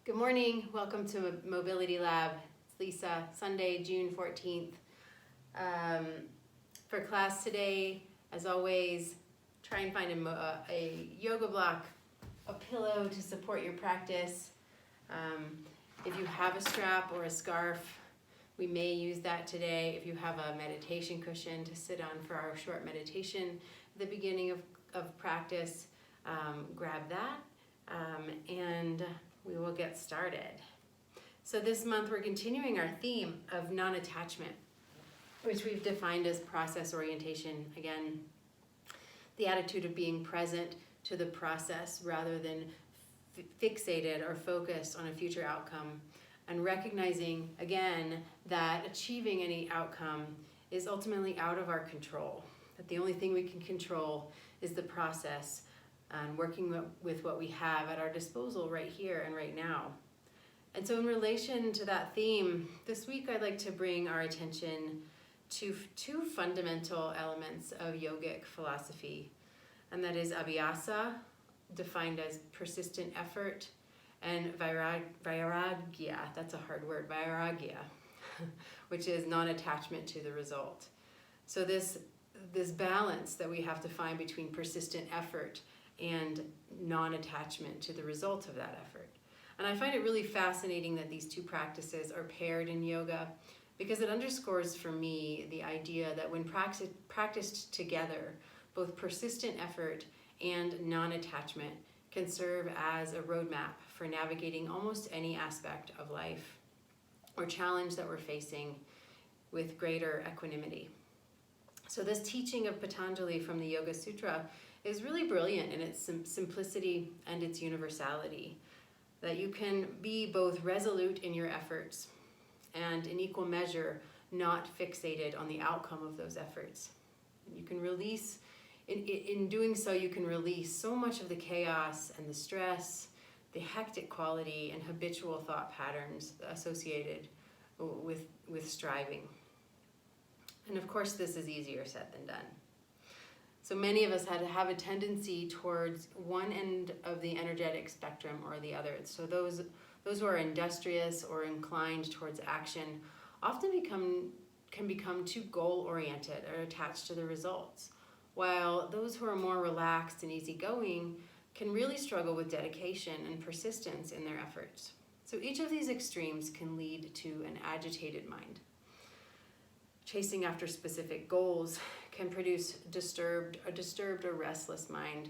Good morning, welcome to Mobility Lab. It's Lisa, Sunday, June 14th. For class today, as always, try and find a yoga block, a pillow to support your practice. If you have a strap or a scarf, we may use that today. If you have a meditation cushion to sit on for our short meditation at the beginning of practice, grab that and we will get started. So this month we're continuing our theme of non-attachment, which we've defined as process orientation. Again, the attitude of being present to the process rather than fixated or focused on a future outcome, and recognizing again that achieving any outcome is ultimately out of our control, that the only thing we can control is the process and working with what we have at our disposal right here and right now. And so in relation to that theme, this week I'd like to bring our attention to two fundamental elements of yogic philosophy, and that is Abhyasa, defined as persistent effort, and Vairagya, that's a hard word, Vairagya, which is non-attachment to the result. So this balance that we have to find between persistent effort and non-attachment to the result of that effort. And I find it really fascinating that these two practices are paired in yoga, because it underscores for me the idea that when practiced together, both persistent effort and non-attachment can serve as a roadmap for navigating almost any aspect of life or challenge that we're facing with greater equanimity. So this teaching of Patanjali from the Yoga Sutra is really brilliant in its simplicity and its universality, that you can be both resolute in your efforts and in equal measure not fixated on the outcome of those efforts. You can release, in doing so, you can release so much of the chaos and the stress, the hectic quality and habitual thought patterns associated with striving. And of course, this is easier said than done. So many of us have a tendency towards one end of the energetic spectrum or the other. So those who are industrious or inclined towards action often can become too goal-oriented or attached to the results, while those who are more relaxed and easygoing can really struggle with dedication and persistence in their efforts. So each of these extremes can lead to an agitated mind. Chasing after specific goals can produce a disturbed or restless mind,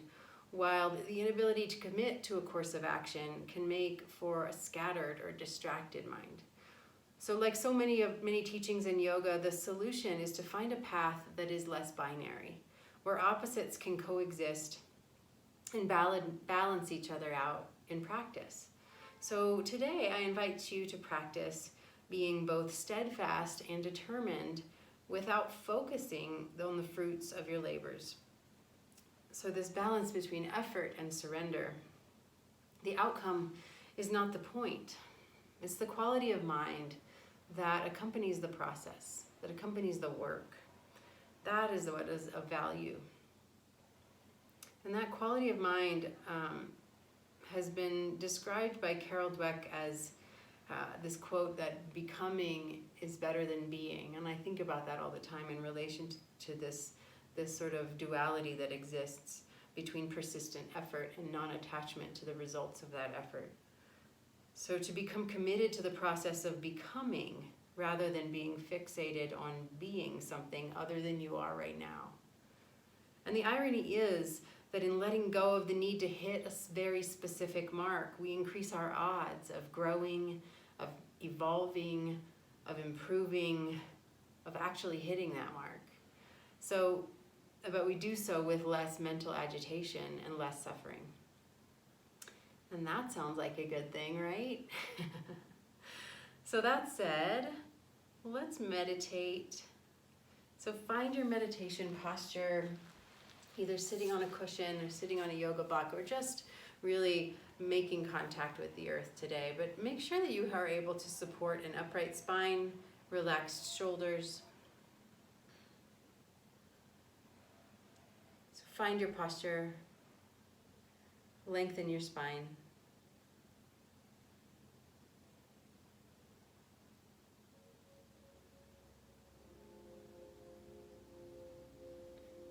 while the inability to commit to a course of action can make for a scattered or distracted mind. So like so many teachings in yoga, the solution is to find a path that is less binary, where opposites can coexist and balance each other out in practice. So today I invite you to practice being both steadfast and determined without focusing on the fruits of your labors. So this balance between effort and surrender. The outcome is not the point. It's the quality of mind that accompanies the process, that accompanies the work. That is what is of value. And that quality of mind has been described by Carol Dweck as this quote that becoming is better than being. And I think about that all the time in relation to this sort of duality that exists between persistent effort and non-attachment to the results of that effort. So to become committed to the process of becoming rather than being fixated on being something other than you are right now. And the irony is that in letting go of the need to hit a very specific mark, we increase our odds of growing, of evolving, of improving, of actually hitting that mark. So, but we do so with less mental agitation and less suffering. And that sounds like a good thing, right? So that said, let's meditate. So find your meditation posture, either sitting on a cushion or sitting on a yoga block, or just really making contact with the earth today. But make sure that you are able to support an upright spine, relaxed shoulders. So find your posture, lengthen your spine.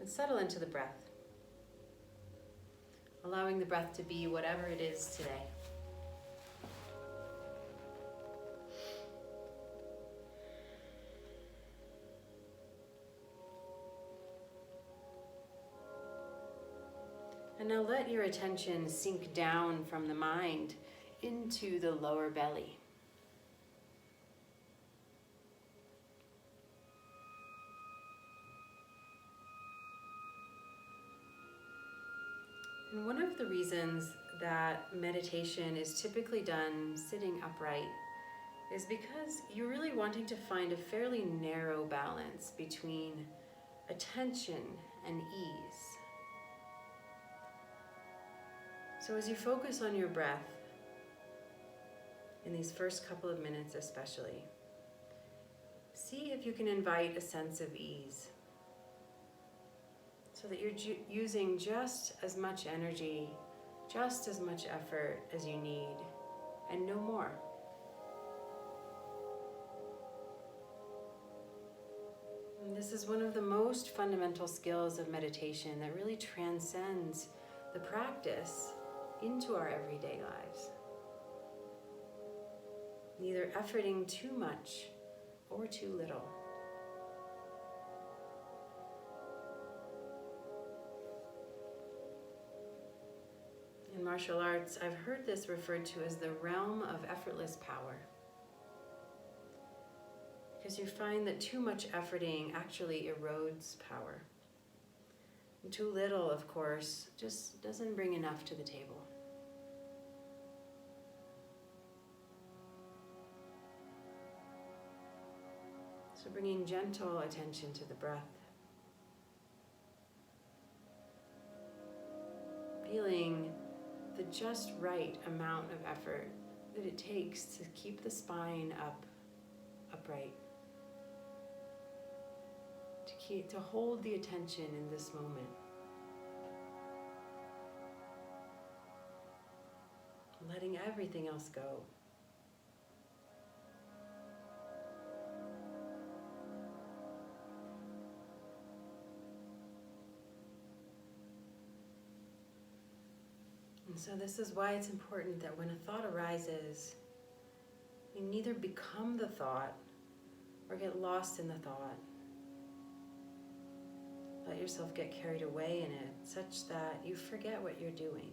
and settle into the breath, allowing the breath to be whatever it is today. And now let your attention sink down from the mind into the lower belly. And one of the reasons that meditation is typically done sitting upright is because you're really wanting to find a fairly narrow balance between attention and ease. So as you focus on your breath, in these first couple of minutes especially, see if you can invite a sense of ease, so that you're using just as much energy, just as much effort as you need, and no more. And this is one of the most fundamental skills of meditation that really transcends the practice into our everyday lives. Neither efforting too much or too little. In martial arts, I've heard this referred to as the realm of effortless power. Because you find that too much efforting actually erodes power. And too little, of course, just doesn't bring enough to the table. So bringing gentle attention to the breath. Feeling the just right amount of effort that it takes to keep the spine upright. To hold the attention in this moment. Letting everything else go. And so this is why it's important that when a thought arises, you neither become the thought or get lost in the thought. Let yourself get carried away in it such that you forget what you're doing.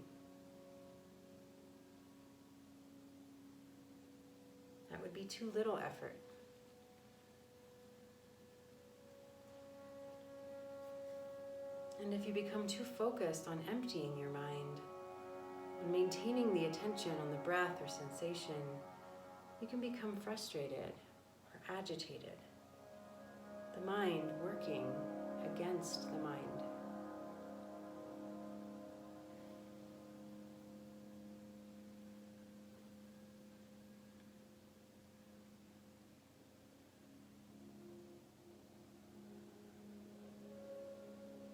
That would be too little effort. And if you become too focused on emptying your mind and maintaining the attention on the breath or sensation, you can become frustrated or agitated. The mind working against the mind.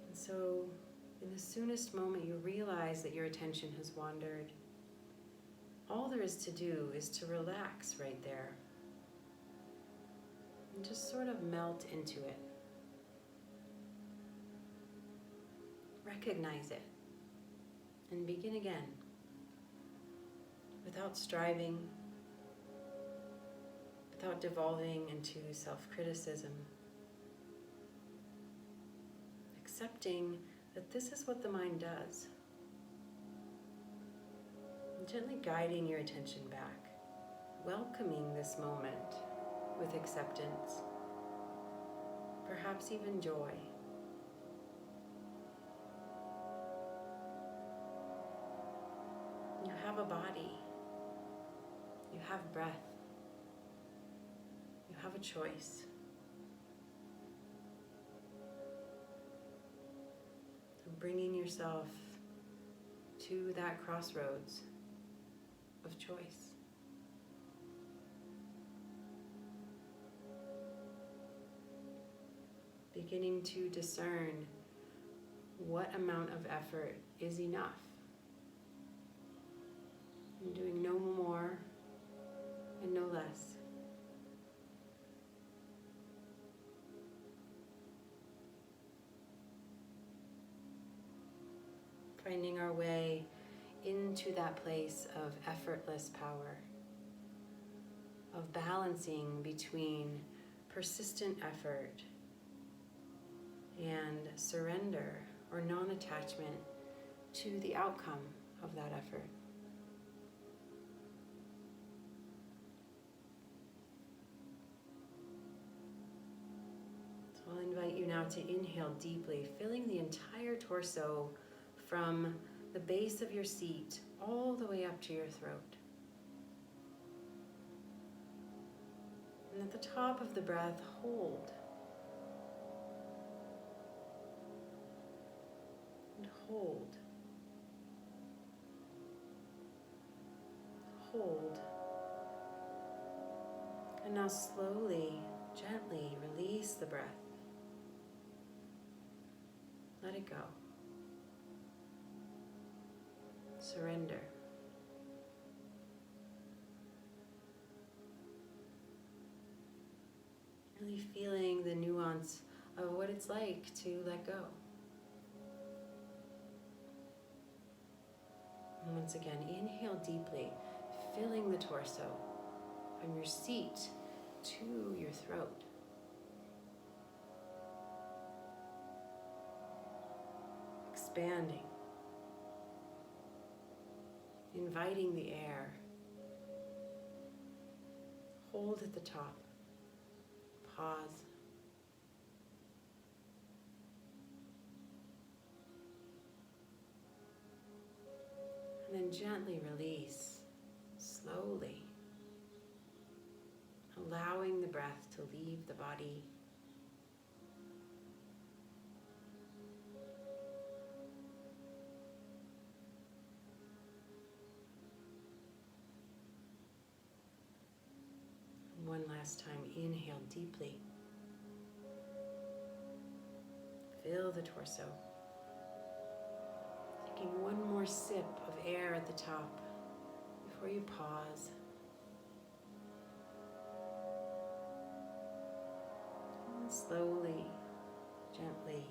And so, in the soonest moment you realize that your attention has wandered, all there is to do is to relax right there and just sort of melt into it. Recognize it and begin again without striving, without devolving into self-criticism, accepting that this is what the mind does, and gently guiding your attention back, welcoming this moment with acceptance, perhaps even joy. You have a body, you have breath, you have a choice. And bringing yourself to that crossroads of choice. Beginning to discern what amount of effort is enough. And doing no more and no less. our way into that place of effortless power, of balancing between persistent effort and surrender or non-attachment to the outcome of that effort. So I'll invite you now to inhale deeply, filling the entire torso from the base of your seat all the way up to your throat. And at the top of the breath, hold. And hold. Hold. And now slowly, gently release the breath. Let it go. Surrender. Really feeling the nuance of what it's like to let go. And once again, inhale deeply, filling the torso from your seat to your throat. Expanding. Inviting the air. Hold at the top. Pause. And then gently release, slowly, allowing the breath to leave the body. One last time, inhale deeply. Fill the torso. Taking one more sip of air at the top before you pause. And slowly, gently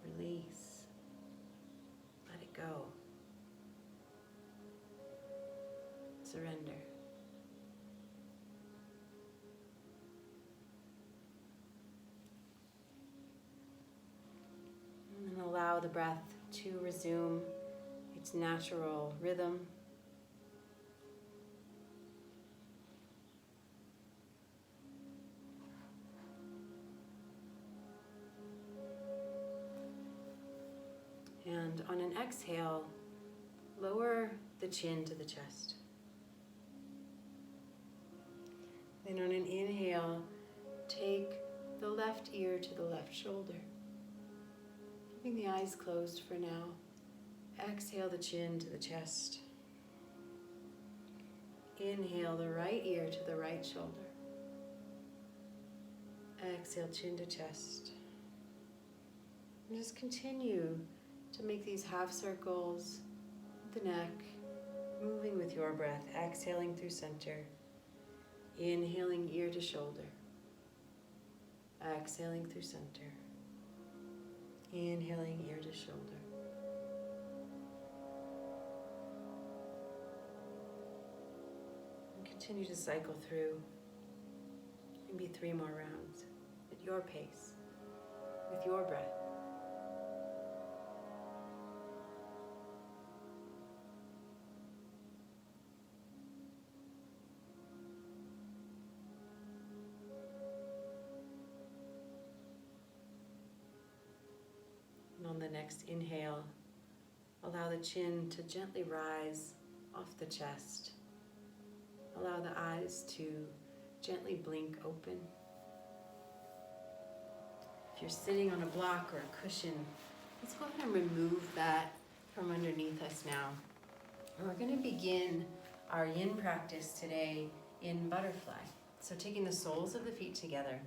release. Let it go. Surrender. And allow the breath to resume its natural rhythm. And on an exhale, lower the chin to the chest. Then on an inhale, take the left ear to the left shoulder. Keeping the eyes closed for now. Exhale the chin to the chest. Inhale the right ear to the right shoulder. Exhale, chin to chest. And just continue to make these half circles with the neck, moving with your breath, exhaling through center. Inhaling ear to shoulder. Exhaling through center. Inhaling ear to shoulder. And continue to cycle through. Maybe 3 more rounds at your pace, with your breath. On the next inhale, allow the chin to gently rise off the chest. Allow the eyes to gently blink open. If you're sitting on a block or a cushion, let's go ahead and remove that from underneath us now. And we're going to begin our yin practice today in butterfly. So taking the soles of the feet together,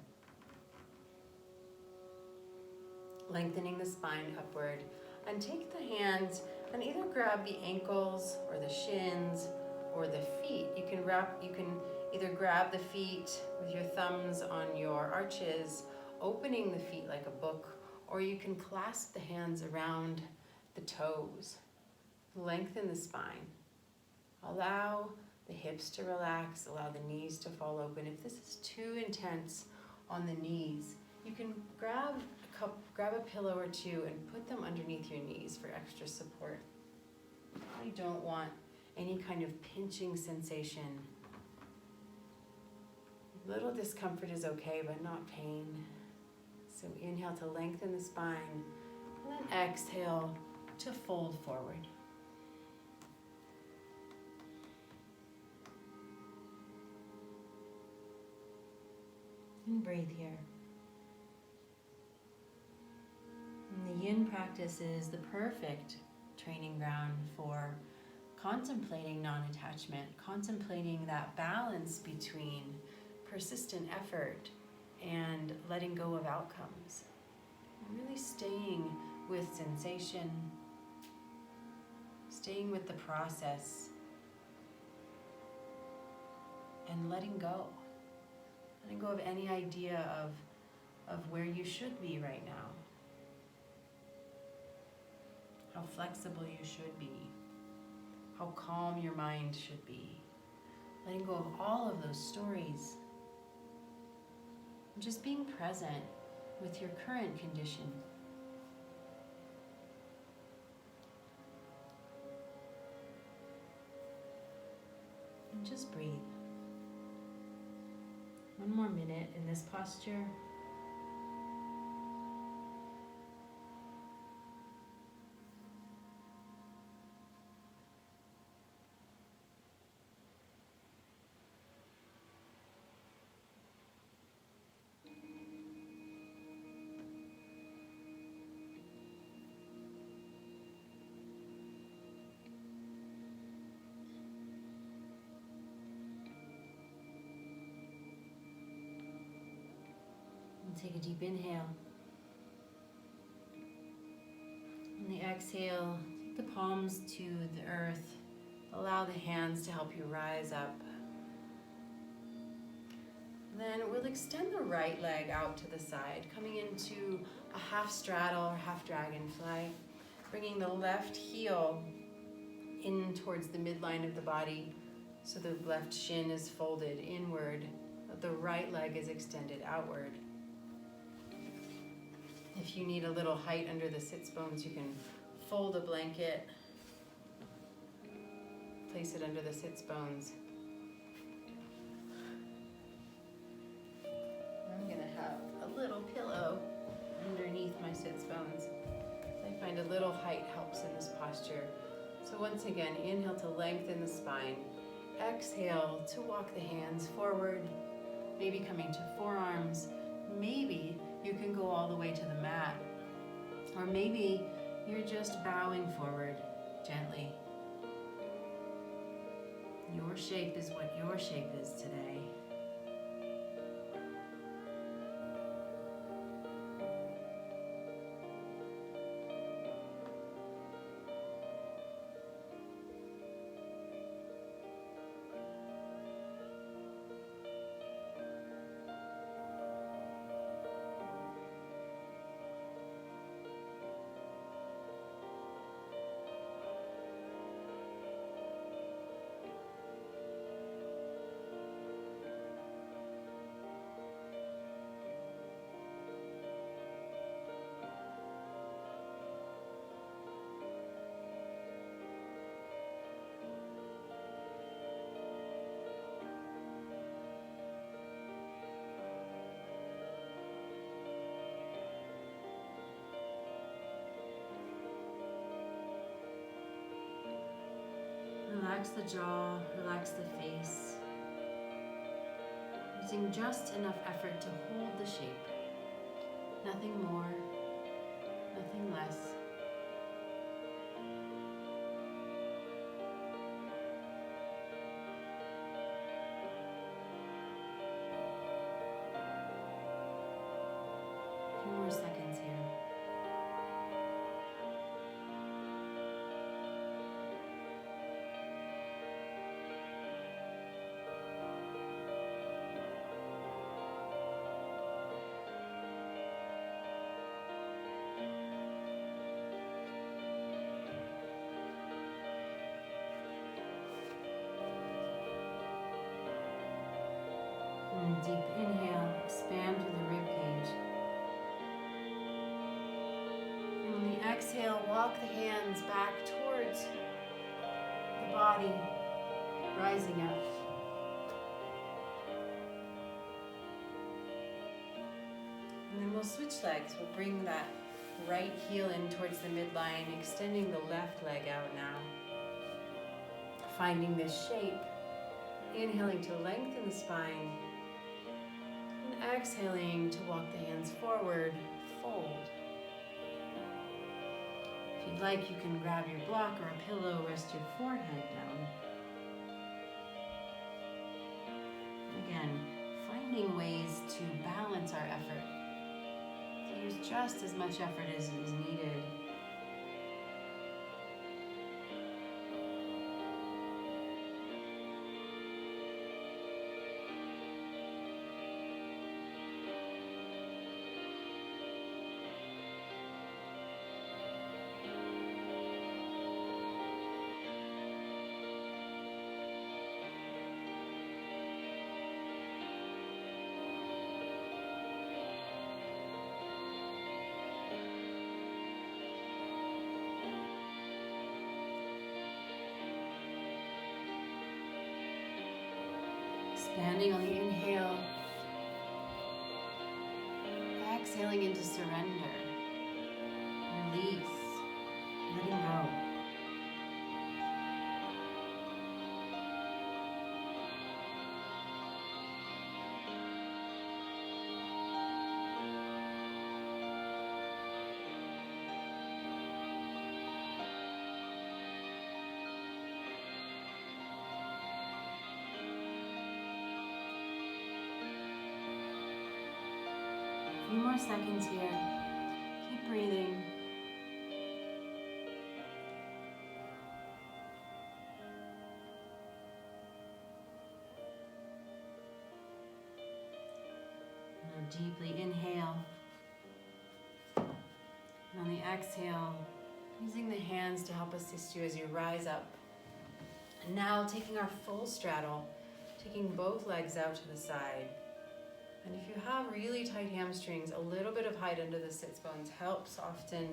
lengthening the spine upward, and take the hands and either grab the ankles or the shins or the feet. You can either grab the feet with your thumbs on your arches, opening the feet like a book, or you can clasp the hands around the toes. Lengthen the spine. Allow the hips to relax, allow the knees to fall open. If this is too intense on the knees, you can grab a pillow or two and put them underneath your knees for extra support. You don't want any kind of pinching sensation. A little discomfort is okay, but not pain. So inhale to lengthen the spine, and then exhale to fold forward. And breathe here. And the yin practice is the perfect training ground for contemplating non-attachment, contemplating that balance between persistent effort and letting go of outcomes. Really staying with sensation, staying with the process, and letting go. Letting go of any idea of where you should be right now. How flexible you should be. How calm your mind should be. Letting go of all of those stories. And just being present with your current condition. And just breathe. One more minute in this posture. Take a deep inhale. On the exhale, take the palms to the earth. Allow the hands to help you rise up. Then we'll extend the right leg out to the side, coming into a half straddle or half dragonfly, bringing the left heel in towards the midline of the body so the left shin is folded inward, the right leg is extended outward. If you need a little height under the sits bones, you can fold a blanket, place it under the sits bones. I'm going to have a little pillow underneath my sits bones. I find a little height helps in this posture. So once again, inhale to lengthen the spine. Exhale to walk the hands forward, maybe coming to forearms. Maybe you can go all the way to the mat. Or maybe you're just bowing forward gently. Your shape is what your shape is today. Relax the jaw, relax the face, using just enough effort to hold the shape. Nothing more, nothing less. A few more seconds here. Deep inhale, expand through the rib cage. And on the exhale, walk the hands back towards the body, rising up. And then we'll switch legs. We'll bring that right heel in towards the midline, extending the left leg out now. Finding this shape. Inhaling to lengthen the spine. And exhaling to walk the hands forward, fold. If you'd like, you can grab your block or a pillow, rest your forehead down. Again, finding ways to balance our effort. To use just as much effort as is needed. Expanding on the inhale, exhaling into surrender, release, letting go. A few more seconds here. Keep breathing. Now deeply inhale. And on the exhale, using the hands to help assist you as you rise up. And now taking our full straddle, taking both legs out to the side. And if you have really tight hamstrings, a little bit of height under the sits bones helps often.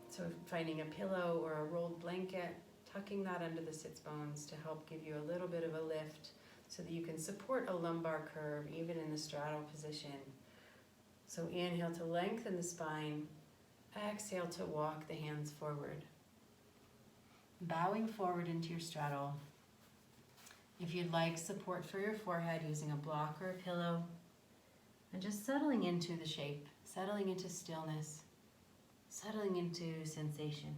So finding a pillow or a rolled blanket, tucking that under the sits bones to help give you a little bit of a lift so that you can support a lumbar curve even in the straddle position. So inhale to lengthen the spine, exhale to walk the hands forward. Bowing forward into your straddle. If you'd like support for your forehead, using a block or a pillow, and just settling into the shape, settling into stillness, settling into sensation.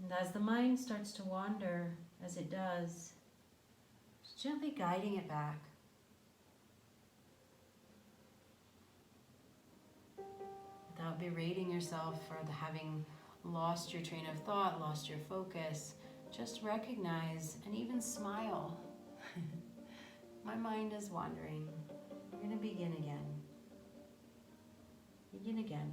And as the mind starts to wander, as it does, just gently guiding it back. Without berating yourself for having lost your train of thought, lost your focus, just recognize and even smile. My mind is wandering. We're going to begin again. Begin again.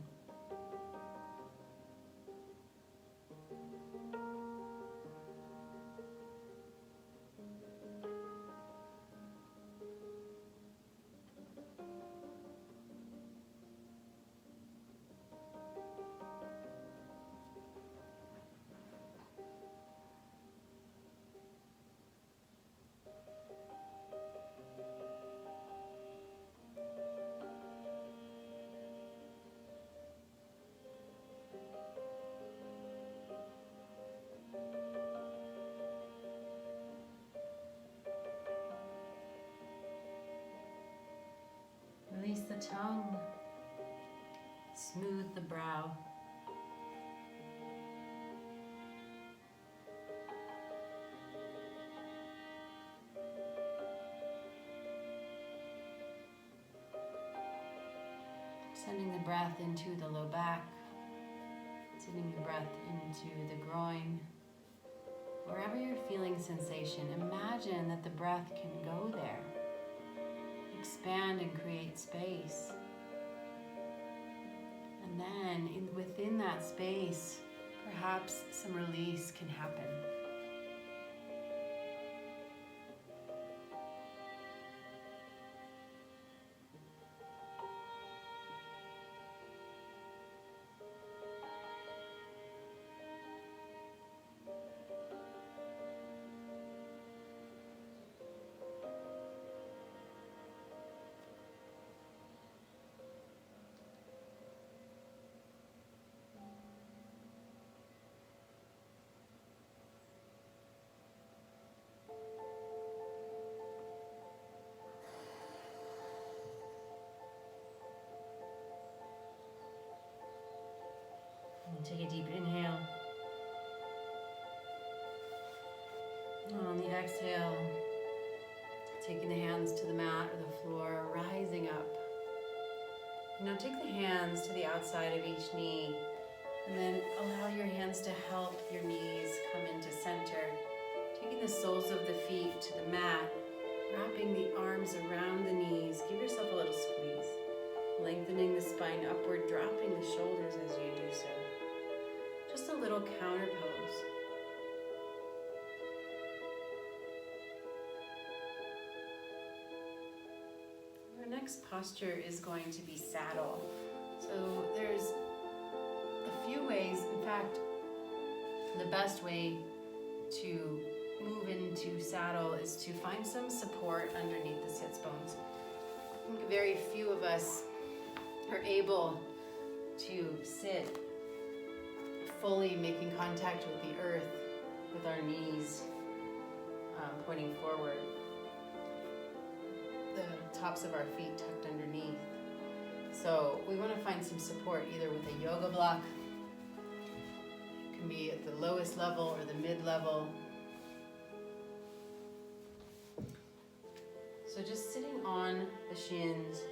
Release the tongue, smooth the brow. Sending the breath into the low back, sending the breath into the groin. Wherever you're feeling sensation, imagine that the breath can go there. Expand and create space. And then within that space, perhaps some release can happen. On the exhale, taking the hands to the mat or the floor, rising up. Now take the hands to the outside of each knee, and then allow your hands to help your knees come into center. Taking the soles of the feet to the mat, wrapping the arms around the knees. Give yourself a little squeeze. Lengthening the spine upward, dropping the shoulders as you do so. Just a little counter pose. Our next posture is going to be saddle. So there's a few ways, in fact, the best way to move into saddle is to find some support underneath the sits bones. I think very few of us are able to sit fully making contact with the earth with our knees pointing forward, the tops of our feet tucked underneath. So we want to find some support either with a yoga block. It can be at the lowest level or the mid-level. So just sitting on the shins,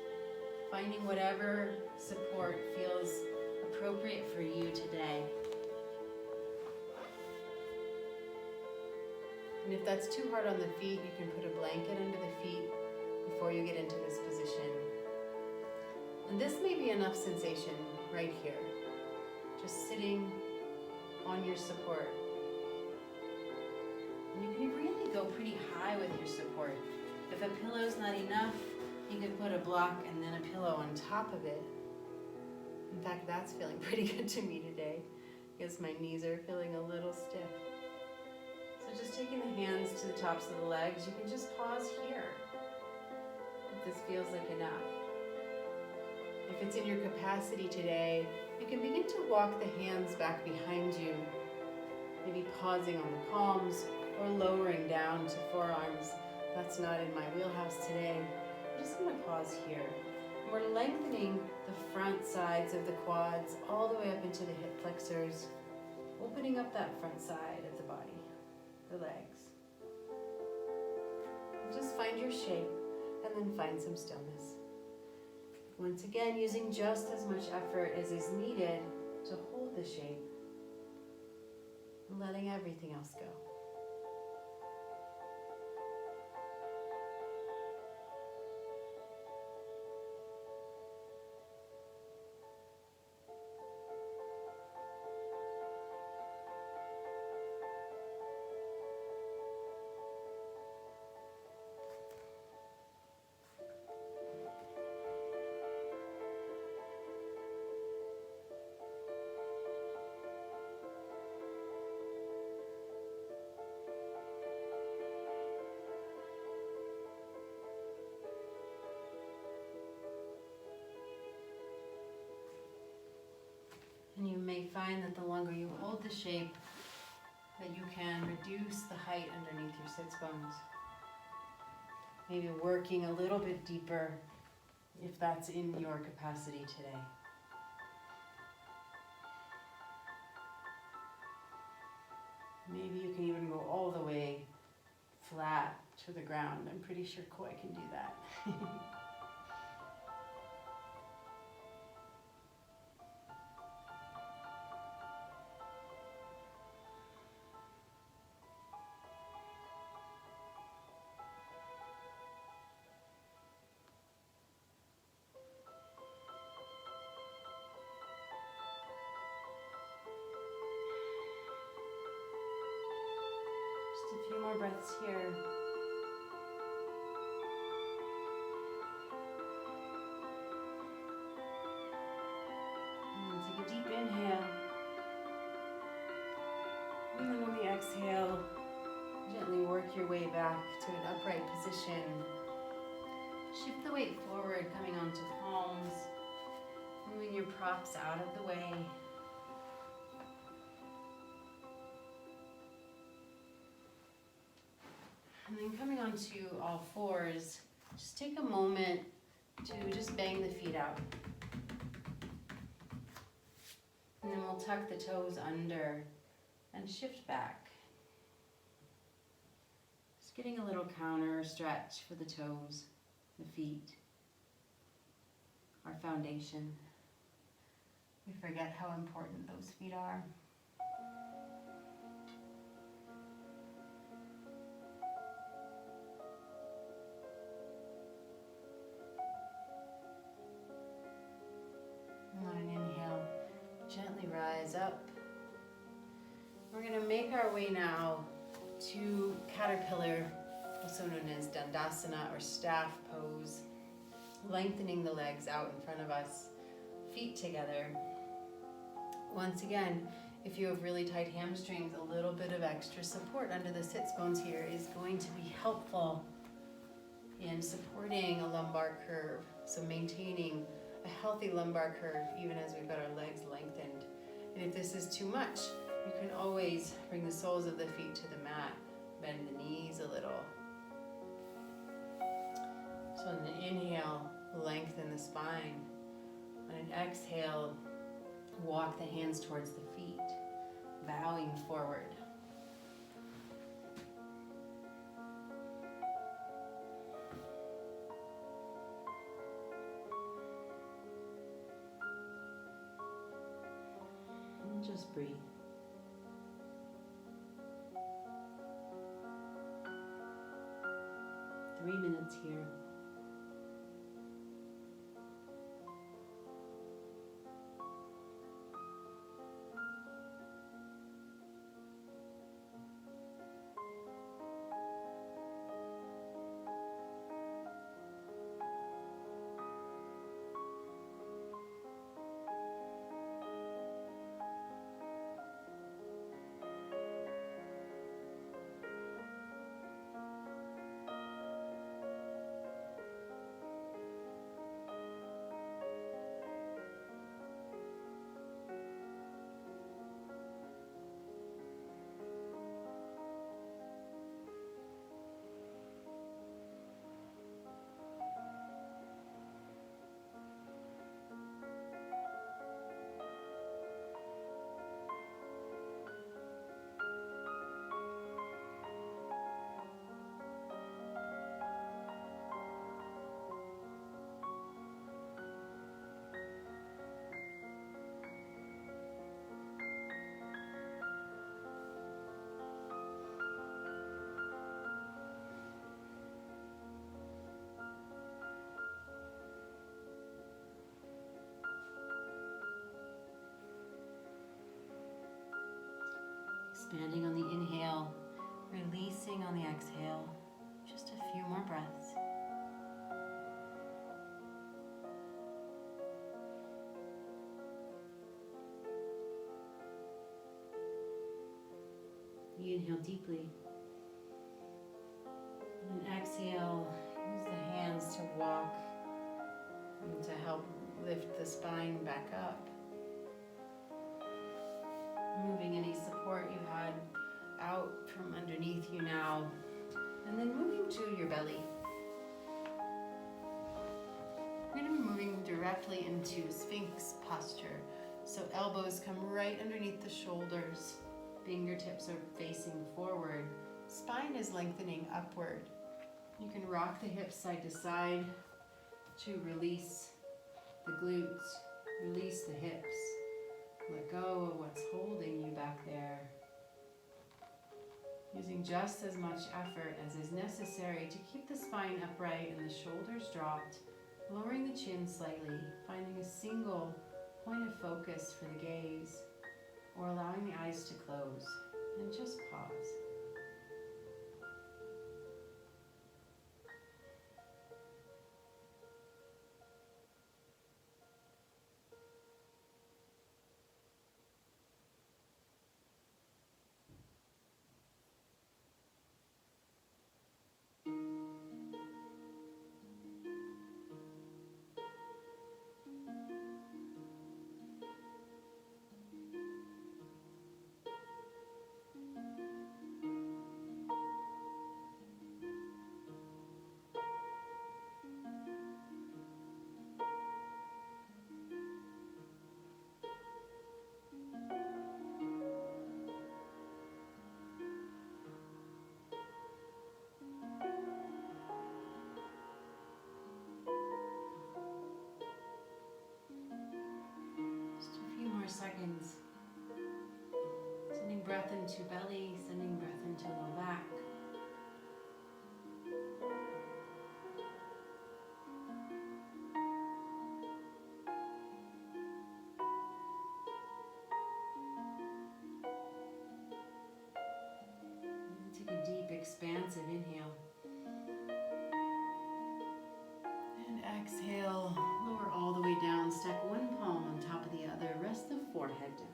finding whatever support feels appropriate for you today. And if that's too hard on the feet, you can put a blanket under the feet before you get into this position. And this may be enough sensation right here, just sitting on your support. And you can really go pretty high with your support. If a pillow's not enough, you can put a block and then a pillow on top of it. In fact, that's feeling pretty good to me today because my knees are feeling a little stiff. So just taking the hands to the tops of the legs, you can just pause here if this feels like enough. If it's in your capacity today, you can begin to walk the hands back behind you, maybe pausing on the palms or lowering down to forearms. That's not in my wheelhouse today. I'm just going to pause here. We're lengthening the front sides of the quads all the way up into the hip flexors, opening up that front side of the body, the legs. Just find your shape and then find some stillness. Once again, using just as much effort as is needed to hold the shape and letting everything else go. And you may find that the longer you hold the shape, that you can reduce the height underneath your sits bones. Maybe working a little bit deeper if that's in your capacity today. Maybe you can even go all the way flat to the ground. I'm pretty sure Koi can do that. A few more breaths here. And take a deep inhale. And then on the exhale, gently work your way back to an upright position. Shift the weight forward, coming onto palms, moving your props out of the way. And then coming onto all fours, just take a moment to just bang the feet out. And then we'll tuck the toes under and shift back. Just getting a little counter stretch for the toes, the feet, our foundation. We forget how important those feet are. And on an inhale, gently rise up. We're going to make our way now to caterpillar, also known as Dandasana or staff pose. Lengthening the legs out in front of us, feet together. Once again, if you have really tight hamstrings, a little bit of extra support under the sits bones here is going to be helpful in supporting a lumbar curve. So maintaining a healthy lumbar curve even as we've got our legs lengthened. And if this is too much, you can always bring the soles of the feet to the mat, bend the knees a little. So on an inhale, lengthen the spine. On an exhale, walk the hands towards the feet, bowing forward. And just breathe. Three minutes here. Expanding on the inhale, releasing on the exhale. Just a few more breaths. You inhale deeply. And exhale, use the hands to walk and to help lift the spine back up. Moving any support you had out from underneath you now. And then moving to your belly. We're going to be moving directly into Sphinx posture. So elbows come right underneath the shoulders. Fingertips are facing forward. Spine is lengthening upward. You can rock the hips side to side to release the glutes, release the hips. Let go of what's holding you back there. Using just as much effort as is necessary to keep the spine upright and the shoulders dropped, lowering the chin slightly, finding a single point of focus for the gaze, or allowing the eyes to close, and just pause. into belly, sending breath into low back. Take a deep, expansive inhale. And exhale, lower all the way down. Stack one palm on top of the other. Rest the forehead down.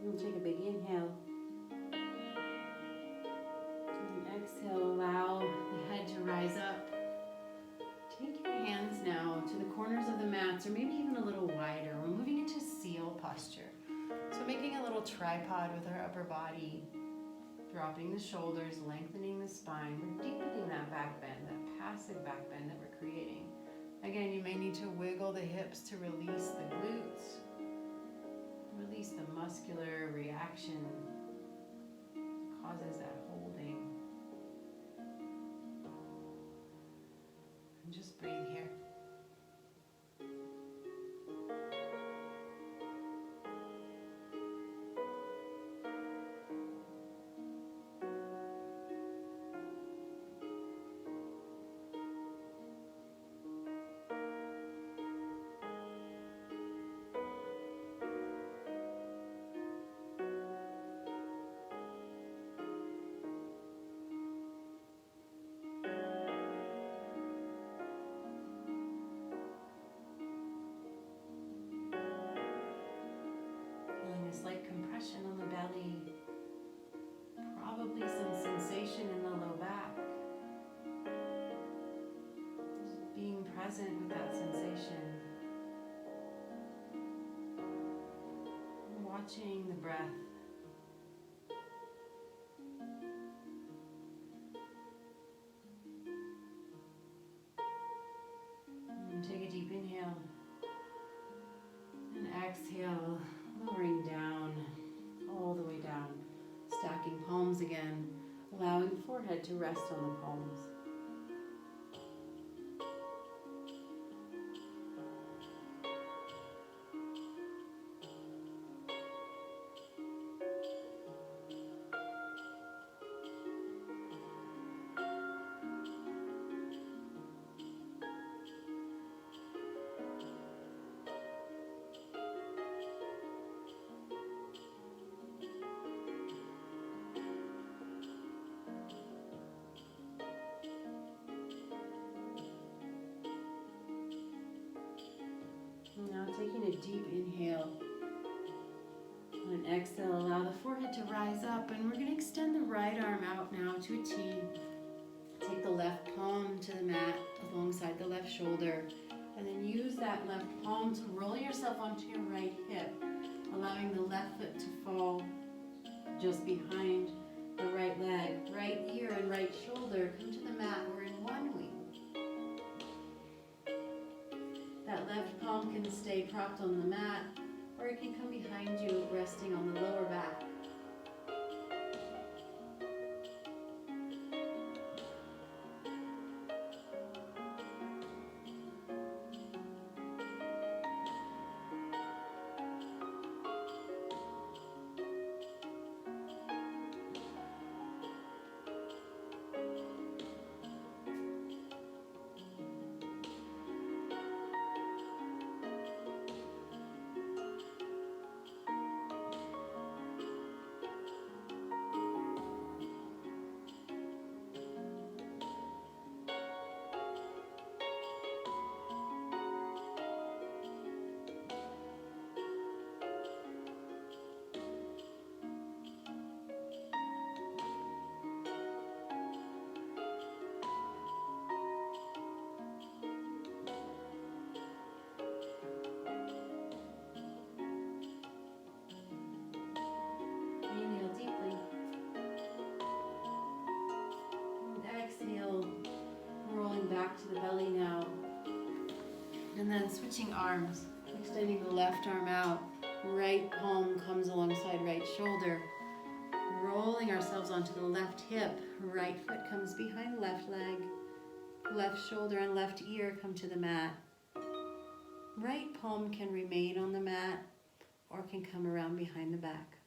And take a big inhale. And exhale, allow the head to rise up. Take your hands now to the corners of the mats, or maybe even a little wider. We're moving into seal posture. So making a little tripod with our upper body, dropping the shoulders, lengthening the spine. We're deepening that back bend, that passive back bend that we're creating. Again, you may need to wiggle the hips to release the glutes. Release the muscular reaction that causes that holding. And just breathe here. Slight compression on the belly, probably some sensation in the low back. Just being present with that sensation. Watching the breath. And take a deep inhale and exhale. Lowering down, all the way down, stacking palms again, allowing the forehead to rest on the palms. Now taking a deep inhale and exhale, allow the forehead to rise up, and we're going to extend the right arm out now to a T. Take the left palm to the mat alongside the left shoulder, and then use that left palm to roll yourself onto your right hip, allowing the left foot to fall just behind the right leg. Right ear and right shoulder come to the mat. We're in one wing. That left palm can stay propped on the mat, or it can come behind you, resting on the lower back. back to the belly now. And then switching arms, extending the left arm out. Right palm comes alongside right shoulder. Rolling ourselves onto the left hip. Right foot comes behind left leg. Left shoulder and left ear come to the mat. Right palm can remain on the mat or can come around behind the back.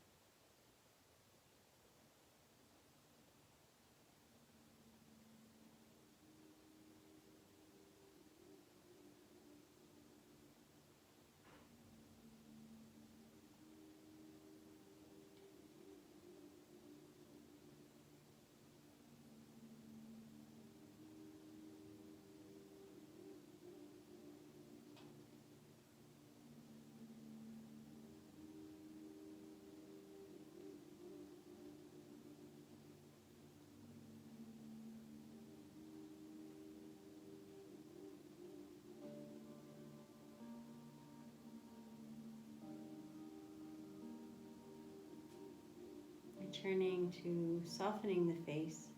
Returning to softening the face,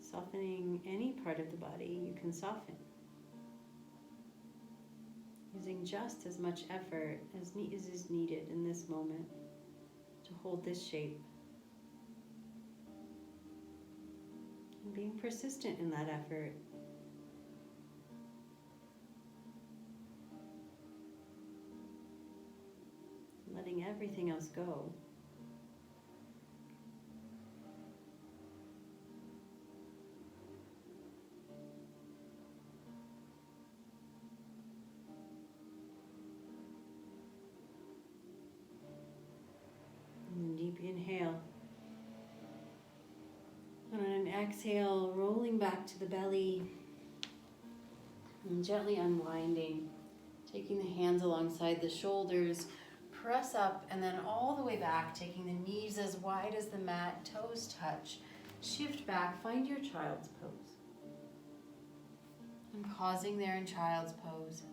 softening any part of the body you can soften, using just as much effort as is needed in this moment to hold this shape, and being persistent in that effort. Letting everything else go. And deep inhale. And on an exhale, rolling back to the belly and gently unwinding, taking the hands alongside the shoulders. Press up and then all the way back, taking the knees as wide as the mat, toes touch. Shift back, find your child's pose. And pausing there in child's pose.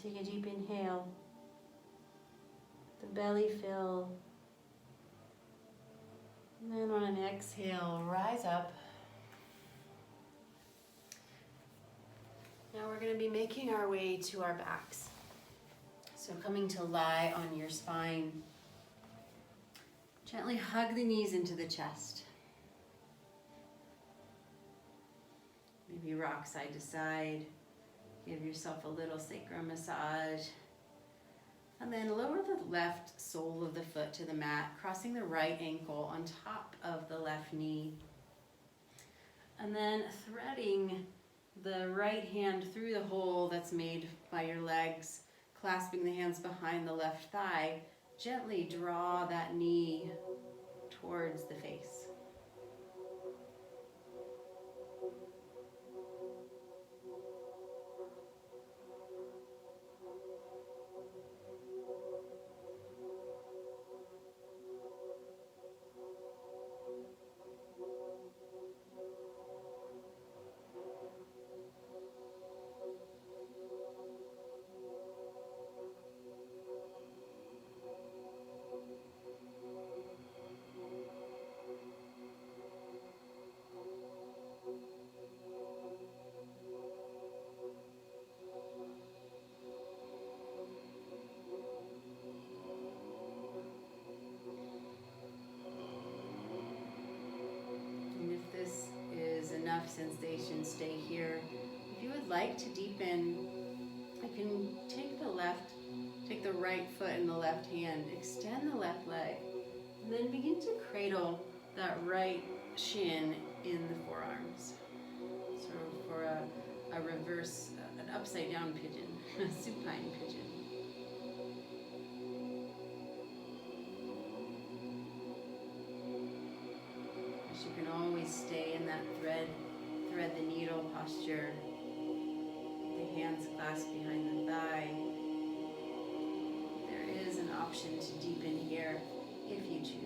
Take a deep inhale, the belly fill, and then on an exhale, rise up. Now we're going to be making our way to our backs. So coming to lie on your spine, gently hug the knees into the chest. Maybe rock side to side. Give yourself a little sacrum massage. And then lower the left sole of the foot to the mat, crossing the right ankle on top of the left knee. And then threading the right hand through the hole that's made by your legs, clasping the hands behind the left thigh. Gently draw that knee towards the face. enough sensation, stay here. If you would like to deepen, you can take the right foot in the left hand, extend the left leg, and then begin to cradle that right shin in the forearms. So for a reverse, an upside down pigeon, a supine pigeon. You can always stay in that thread the needle posture. The hands clasped behind the thigh. There is an option to deepen here if you choose.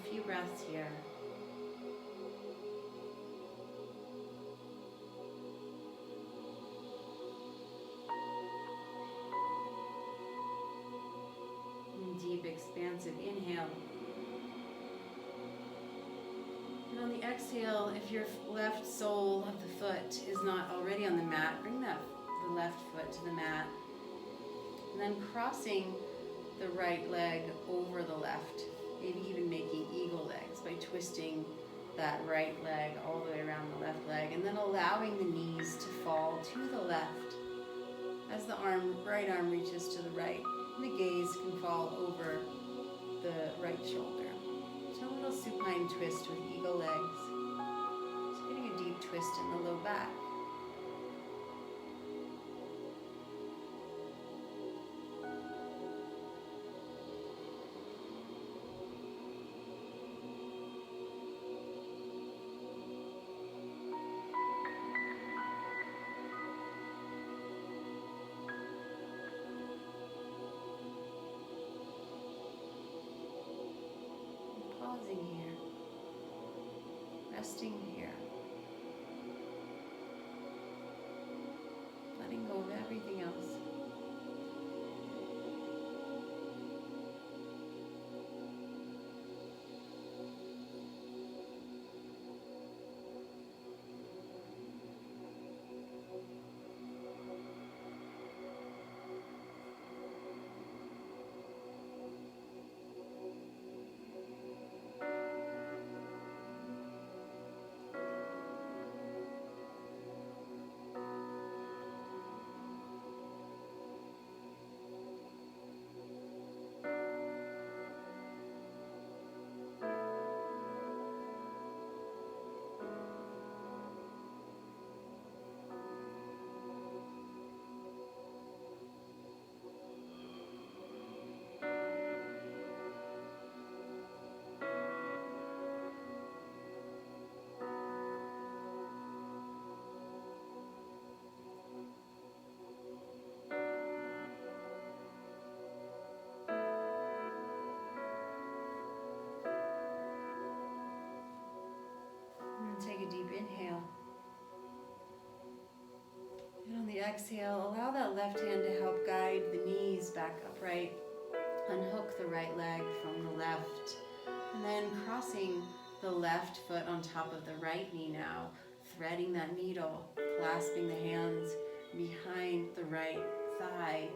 Few breaths here. And deep, expansive inhale. And on the exhale, if your left sole of the foot is not already on the mat, bring the left foot to the mat. And then crossing the right leg over the left. Maybe even making eagle legs by twisting that right leg all the way around the left leg, and then allowing the knees to fall to the left as the right arm reaches to the right. And the gaze can fall over the right shoulder. So a little supine twist with eagle legs. Just getting a deep twist in the low back. Pausing here, resting here, letting go of everything else. Take a deep inhale. And on the exhale, allow that left hand to help guide the knees back upright. Unhook the right leg from the left. And then crossing the left foot on top of the right knee now. Threading that needle, clasping the hands behind the right thigh,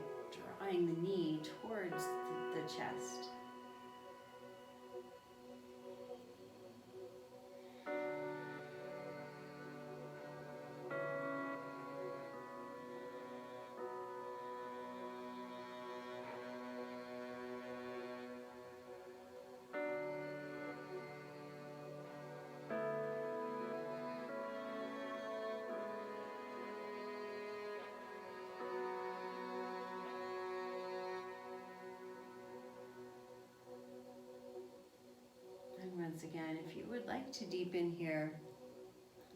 drawing the knee towards the chest. Once again, if you would like to deepen here,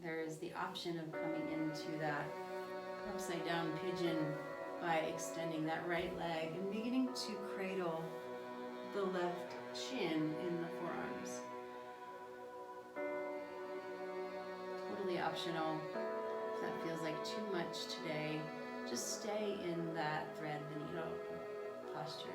there is the option of coming into that upside down pigeon by extending that right leg and beginning to cradle the left shin in the forearms. Totally optional. If that feels like too much today, just stay in that thread the needle posture.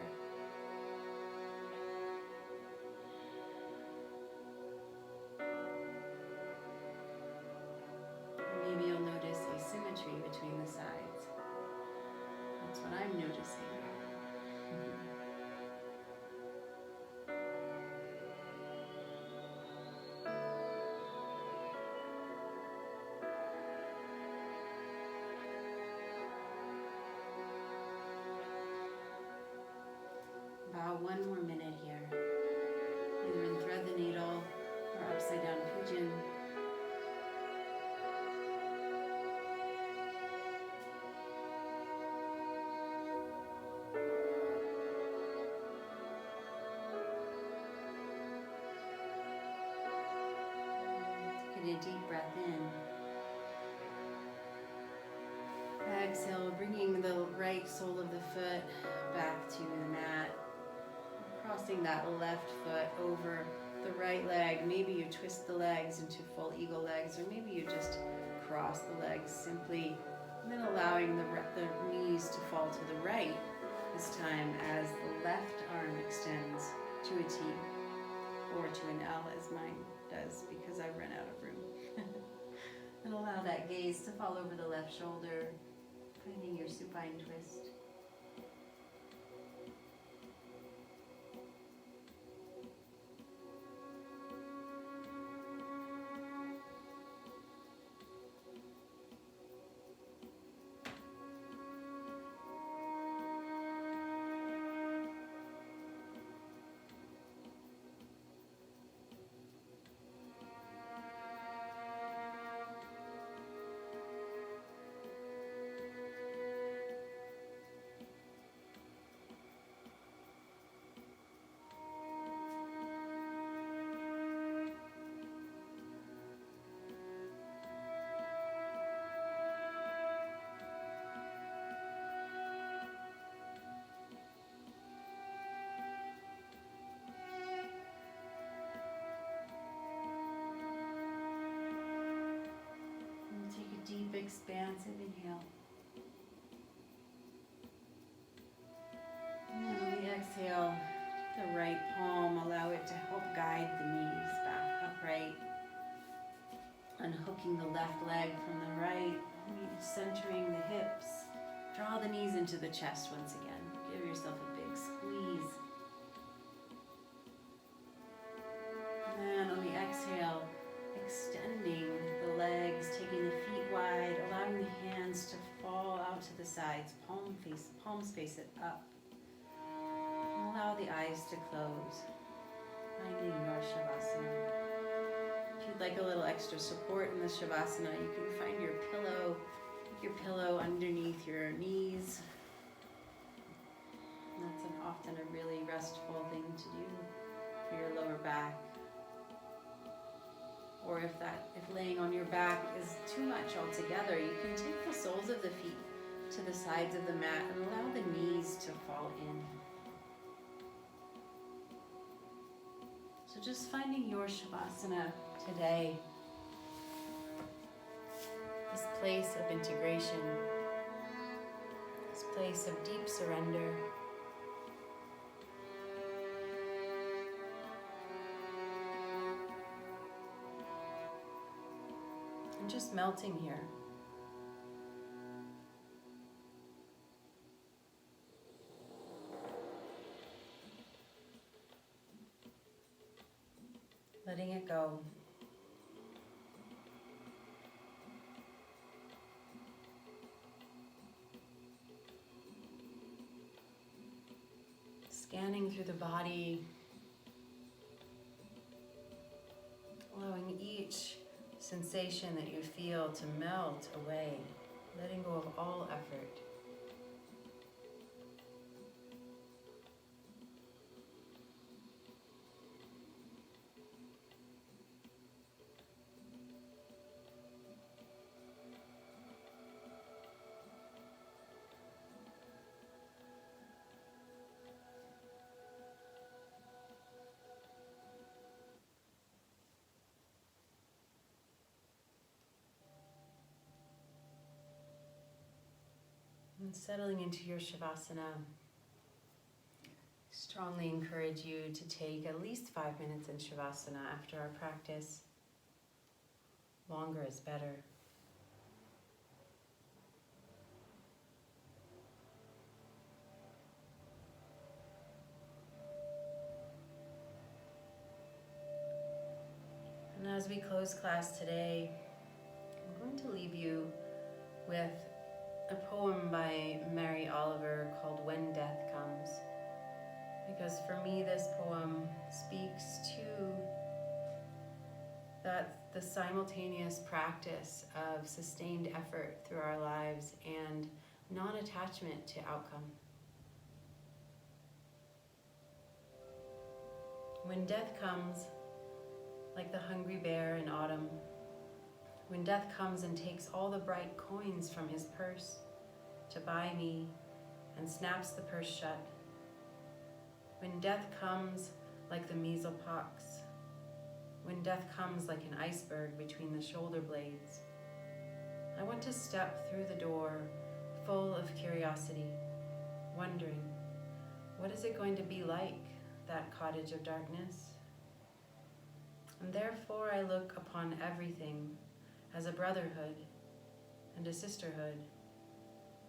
Maybe you'll notice asymmetry between the sides. That's what I'm noticing. About one more minute here. Either in thread the needle or upside down pigeon. Take a deep breath in. Exhale, bringing the right sole of the foot back to the mat. Crossing that left foot over the right leg. Maybe you twist the legs into full eagle legs, or maybe you just cross the legs simply, and then allowing the knees to fall to the right this time as the left arm extends to a T or to an L as mine does because I've run out of room. And allow that gaze to fall over the left shoulder, finding your supine twist. Deep, expansive inhale. And then on the exhale, the right palm, allow it to help guide the knees back upright. Unhooking the left leg from the right, centering the hips. Draw the knees into the chest once again. Give yourself a big squeeze. And then on the exhale, extending the legs, taking the feet wide, allowing the hands to fall out to the sides, palms face it up. And allow the eyes to close, finding your Shavasana. If you'd like a little extra support in the Shavasana, you can find your pillow underneath your knees. And that's often a really restful thing to do for your lower back. Or if laying on your back is too much altogether, you can take the soles of the feet to the sides of the mat and allow the knees to fall in. So just finding your Shavasana today. This place of integration, this place of deep surrender. And just melting here. Letting it go. Scanning through the body, allowing each sensation that you feel to melt away, letting go of all effort. And settling into your Shavasana, strongly encourage you to take at least 5 minutes in Shavasana after our practice. Longer is better. And as we close class today, I'm going to leave you with a poem by Mary Oliver called When Death Comes. Because for me, this poem speaks to the simultaneous practice of sustained effort through our lives and non-attachment to outcome. When death comes, like the hungry bear in autumn, when death comes and takes all the bright coins from his purse to buy me and snaps the purse shut, when death comes like the measles pox, when death comes like an iceberg between the shoulder blades, I want to step through the door full of curiosity, wondering, what is it going to be like, that cottage of darkness? And therefore I look upon everything as a brotherhood and a sisterhood,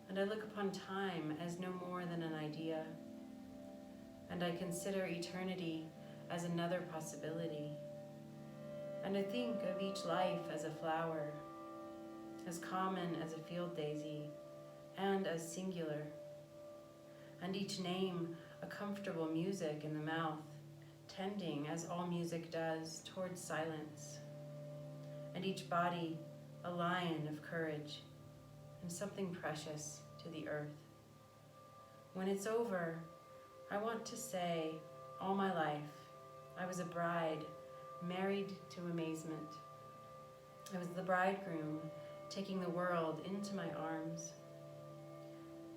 and I look upon time as no more than an idea, and I consider eternity as another possibility, and I think of each life as a flower, as common as a field daisy, and as singular, and each name a comfortable music in the mouth, tending, as all music does, towards silence, and each body a lion of courage, and something precious to the earth. When it's over, I want to say, all my life, I was a bride, married to amazement. I was the bridegroom, taking the world into my arms.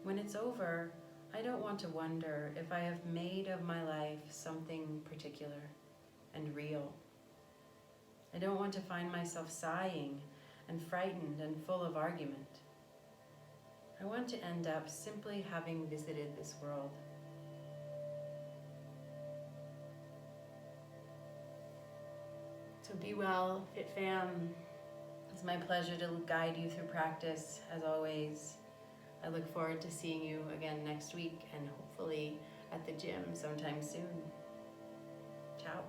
When it's over, I don't want to wonder if I have made of my life something particular and real. I don't want to find myself sighing and frightened and full of argument. I want to end up simply having visited this world. So be well, Fit Fam. It's my pleasure to guide you through practice, as always. I look forward to seeing you again next week and hopefully at the gym sometime soon. Ciao.